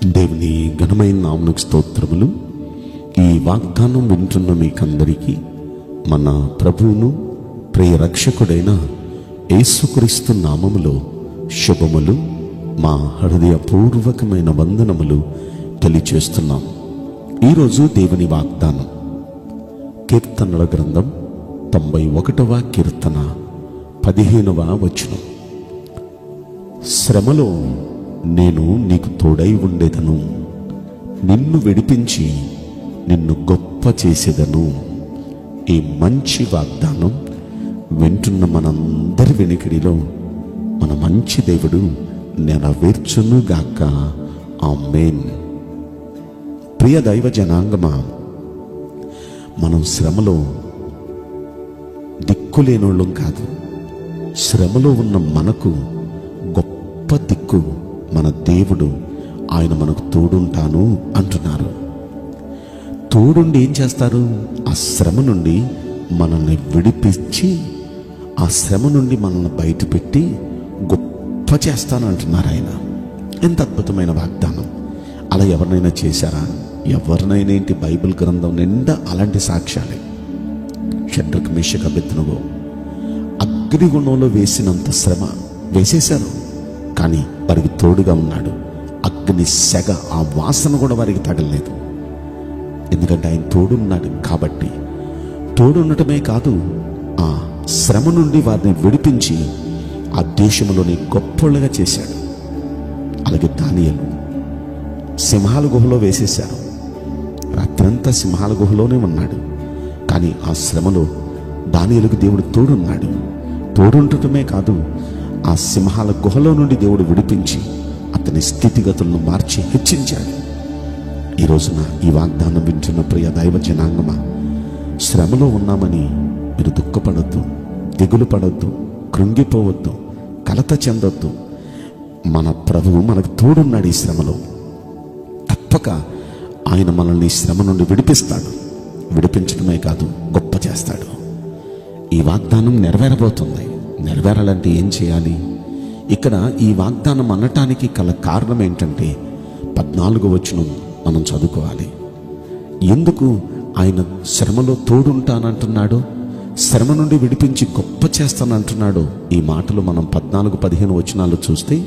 దేవుని ఘనమైన నామమునకు స్తోత్రములు. ఈ వాగ్దానం వింటున్న మీకందరికీ మన ప్రభువును ప్రియ రక్షకుడైన యేసుక్రీస్తు నామములో శుభములు, మా హృదయపూర్వకమైన వందనములు తెలియచేస్తున్నాం. ఈరోజు దేవుని వాగ్దానం కీర్తనల గ్రంథం 91వ కీర్తన 15వ వచనం. శ్రమలో నేను నీకు తోడై ఉండేదను, నిన్ను విడిపించి నిన్ను గొప్ప చేసేదను. ఈ మంచి వాగ్దానం వింటున్న మనందరి వెనుకడిలో మన మంచి దేవుడు నెరవేర్చునుగాక. ఆమేన్. ప్రియ దైవ జనాంగమా, మనం శ్రమలో దిక్కులేనోళ్ళం కాదు. శ్రమలో ఉన్న మనకు గొప్ప దిక్కు మన దేవుడు. ఆయన మనకు తోడుంటాను అంటున్నారు. తోడుండి ఏం చేస్తారు? ఆ శ్రమ నుండి మనల్ని విడిపించి, ఆ శ్రమ నుండి మనల్ని బయట పెట్టి గొప్ప చేస్తాను అంటున్నారు ఆయన. ఎంత అద్భుతమైన వాగ్దానం! అలా ఎవరినైనా చేశారా? ఎవరినైనా ఏంటి? బైబిల్ గ్రంథం నిండా అలాంటి సాక్ష్యాలే. షడ్రక్, మేషక్, అబేద్నెగో అగ్నిగుణంలో వేసినంత శ్రమ వేసేశారు, కానీ వారికి తోడుగా ఉన్నాడు. అగ్ని సెగ, ఆ వాసన కూడా వారికి తగలలేదు. ఎందుకంటే ఆయన తోడున్నాడు కాబట్టి. తోడుండటమే కాదు, ఆ శ్రమ నుండి వారిని విడిపించి ఆ దేశంలోని గొప్పలుగా చేశాడు. అలాగే దానియేలు సింహాల గుహలో వేసేశారు. రాత్రంతా సింహాల గుహలోనే ఉన్నాడు, కానీ ఆ శ్రమలో దానియేలుకు దేవుడు తోడున్నాడు. తోడుండటమే కాదు, ఆ సింహాల గుహలో నుండి దేవుడు విడిపించి అతని స్థితిగతులను మార్చి హెచ్చించాడు. ఈ రోజున ఈ వాగ్దానం వింటున్న ప్రియ దైవ జనాంగమా, శ్రమలో ఉన్నామని మీరు దుఃఖపడొద్దు, దిగులు పడొద్దు, కృంగిపోవద్దు, కలత చెందొద్దు. మన ప్రభువు మనకు తోడున్నాడు. ఈ శ్రమలో తప్పక ఆయన మనల్ని ఈ శ్రమ నుండి విడిపిస్తాడు. విడిపించడమే కాదు, గొప్ప చేస్తాడు. ఈ వాగ్దానం నెరవేరబోతుంది. నెరవేరాలంటే ఏం చేయాలి? ఇక్కడ ఈ వాగ్దానం అనటానికి గల కారణం ఏంటంటే 14వ వచనం మనం చదువుకోవాలి. ఎందుకు ఆయన శ్రమలో తోడుంటానంటున్నాడు, శ్రమ నుండి విడిపించి గొప్ప చేస్తానంటున్నాడు? ఈ మాటలు మనం 14, 15 వచనాలు చూస్తే,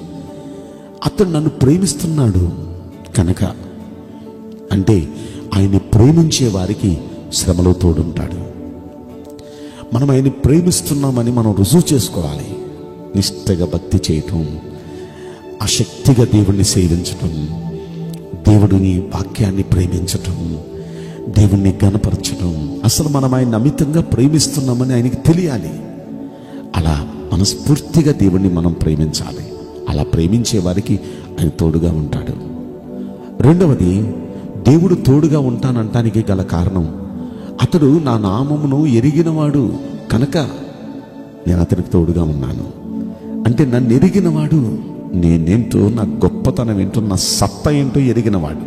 అతడు నన్ను ప్రేమిస్తున్నాడు కనుక, అంటే ఆయన్ని ప్రేమించే వారికి శ్రమలో తోడుంటాడు. మనం ఆయన్ని ప్రేమిస్తున్నామని మనం రుజువు చేసుకోవాలి. నిష్ఠగా భక్తి చేయటం, ఆసక్తిగా దేవుణ్ణి సేవించటం, దేవుడిని వాక్యాన్ని ప్రేమించటం, దేవుణ్ణి గణపరచటం, అసలు మనం ఆయన అమితంగా ప్రేమిస్తున్నామని ఆయనకి తెలియాలి. అలా మనస్ఫూర్తిగా దేవుణ్ణి మనం ప్రేమించాలి. అలా ప్రేమించే వారికి ఆయన తోడుగా ఉంటాడు. రెండవది, దేవుడు తోడుగా ఉంటానంటానికి గల కారణం, అతడు నా నామమును ఎరిగినవాడు కనుక నేను అతనికి తోడుగా ఉన్నాను. అంటే నన్ను ఎరిగినవాడు, నేనేంటో, నా గొప్పతనం ఏంటో, నా సత్తా ఏంటో ఎరిగినవాడు.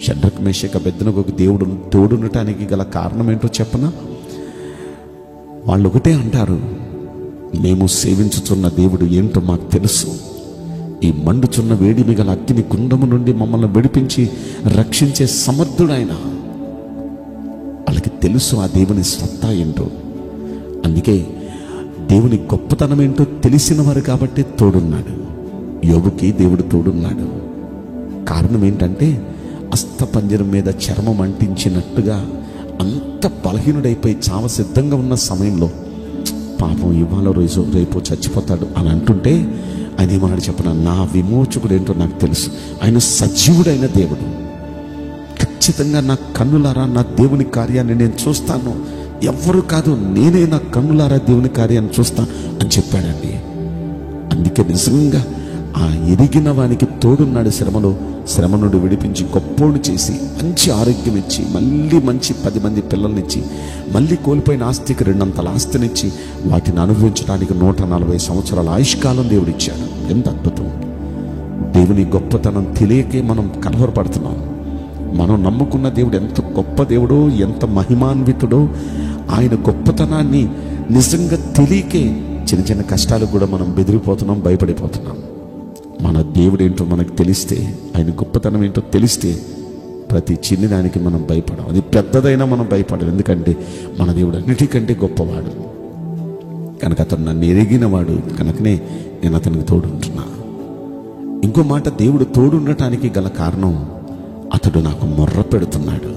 షడ్రక్, మేషక్, అబేద్నెగోకు దేవుడు తోడునటానికి గల కారణం ఏంటో చెప్పనా? వాళ్ళు ఒకటే అంటారు, మేము సేవించుచున్న దేవుడు ఏంటో మాకు తెలుసు. ఈ మండుచున్న వేడిమి గల అగ్ని కుండము నుండి మమ్మల్ని విడిపించి రక్షించే సమర్థుడైన. వాళ్ళకి తెలుసు ఆ దేవుని సత్తా ఏంటో. అందుకే దేవుని గొప్పతనం ఏంటో తెలిసిన వారు కాబట్టి తోడున్నాడు. యోబుకి దేవుడు తోడున్నాడు. కారణం ఏంటంటే, అస్థపంజరం మీద చర్మం అంటించినట్టుగా అంత బలహీనుడైపోయి చావ సిద్ధంగా ఉన్న సమయంలో, పాపం ఇవాళ రోజు రేపు చచ్చిపోతాడు అని అంటుంటే ఆయన ఏమన్నాడు చెప్పిన? నా విమోచకుడు ఏంటో నాకు తెలుసు. ఆయన సజీవుడైన దేవుడు. ఖచ్చితంగా నా కన్నులారా నా దేవుని కార్యాన్ని నేను చూస్తాను. ఎవ్వరు కాదు, నేనే నా కన్నులారా దేవుని కార్యాన్ని చూస్తా అని చెప్పాడండి. అందుకే నిజంగా ఆ ఎరిగిన వానికి తోడున్నాడు. శ్రమ నుండి విడిపించి గొప్పోడు చేసి మంచి ఆరోగ్యం ఇచ్చి, మళ్ళీ మంచి 10 మంది పిల్లల్నిచ్చి, మళ్ళీ కోల్పోయిన ఆస్తికి 2 ఆస్తినిచ్చి, వాటిని అనుభవించడానికి 140 సంవత్సరాల ఆయుష్కాలం దేవుడిచ్చాడు. ఎంత అద్భుతం! దేవుని గొప్పతనం తెలియకే మనం కలవరపడుతున్నాం. మనం నమ్ముకున్న దేవుడు ఎంత గొప్ప దేవుడో, ఎంత మహిమాన్వితుడో, ఆయన గొప్పతనాన్ని నిజంగా తెలియకే చిన్న చిన్న కష్టాలకు కూడా మనం బెదిరిపోతున్నాం, భయపడిపోతున్నాం. మన దేవుడు ఏంటో మనకు తెలిస్తే, ఆయన గొప్పతనం ఏంటో తెలిస్తే ప్రతి చిన్నదానికి మనం భయపడం. అది పెద్దదైనా మనం భయపడం. ఎందుకంటే మన దేవుడు అన్నిటికంటే గొప్పవాడు కనుక, అతను నన్ను ఎరిగినవాడు కనుకనే నేను అతనికి తోడుంటున్నా. ఇంకో మాట, దేవుడు తోడుండటానికి గల కారణం, అతడు నాకు మొర్ర పెడుతున్నాడు.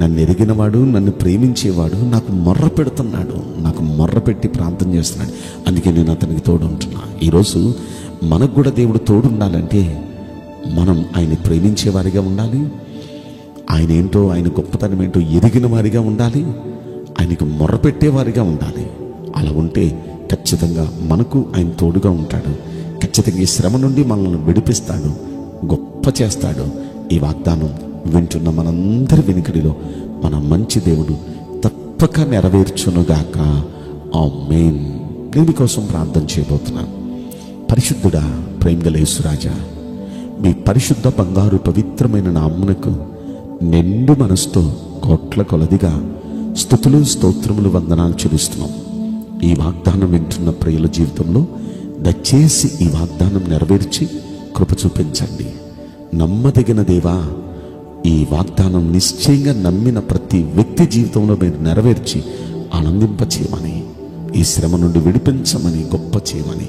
నన్ను ఎరిగినవాడు, నన్ను ప్రేమించేవాడు నాకు మొర్ర పెడుతున్నాడు, నాకు మొర్ర పెట్టి ప్రార్థన చేస్తున్నాడు. అందుకే నేను అతనికి తోడుంటున్నా. ఈరోజు మనకు కూడా దేవుడు తోడుండాలంటే మనం ఆయన ప్రేమించేవారిగా ఉండాలి, ఆయన ఏంటో, ఆయన గొప్పతనం ఏంటో ఎరిగిన వారిగా ఉండాలి, ఆయనకు మొర్ర పెట్టేవారిగా ఉండాలి. అలా ఉంటే ఖచ్చితంగా మనకు ఆయన తోడుగా ఉంటాడు. ఖచ్చితంగా ఈ శ్రమ నుండి మనల్ని విడిపిస్తాడు, గొప్ప చేస్తాడు. ఈ వాగ్దానం వింటున్న మనందరి వెనుకడిలో మన మంచి దేవుడు తప్పక నెరవేర్చునుగాక. ఆమేన్. నేను మీకోసం ప్రార్థన చేయబోతున్నాను. పరిశుద్ధుడా, ప్రేమగల యేసురాజా, మీ పరిశుద్ధ బంగారు పవిత్రమైన నామమునకు నిండు మనసుతో కోట్ల కొలదిగా స్తుతులు, స్తోత్రములు, వందనాలు చెల్లిస్తున్నాం. ఈ వాగ్దానం వింటున్న ప్రియుల జీవితంలో దయచేసి ఈ వాగ్దానం నెరవేర్చి కృప చూపించండి. నమ్మదగిన దేవా, ఈ వాగ్దానం నిశ్చయంగా నమ్మిన ప్రతి వ్యక్తి జీవితంలో మీరు నెరవేర్చి ఆనందింపచేయమని, ఈ శ్రమ నుండి విడిపించమని, గొప్ప చేయమని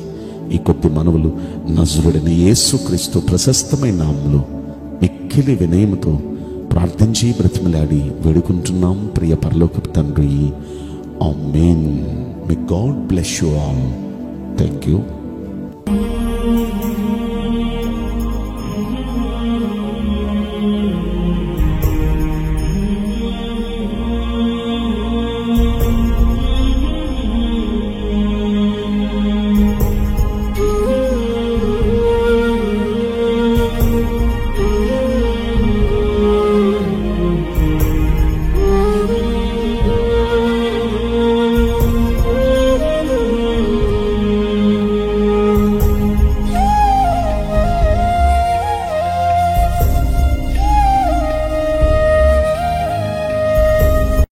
ఈ కొద్ది మనవులు నజరుడైన యేసుక్రీస్తు ప్రశస్తమైన నామములో మిక్కిలి వినయముతో ప్రార్థించి బ్రతిమలాడి వేడుకుంటున్నాం ప్రియ పరలోకపు తండ్రి. ఆమేన్. May God bless you all. Thank you.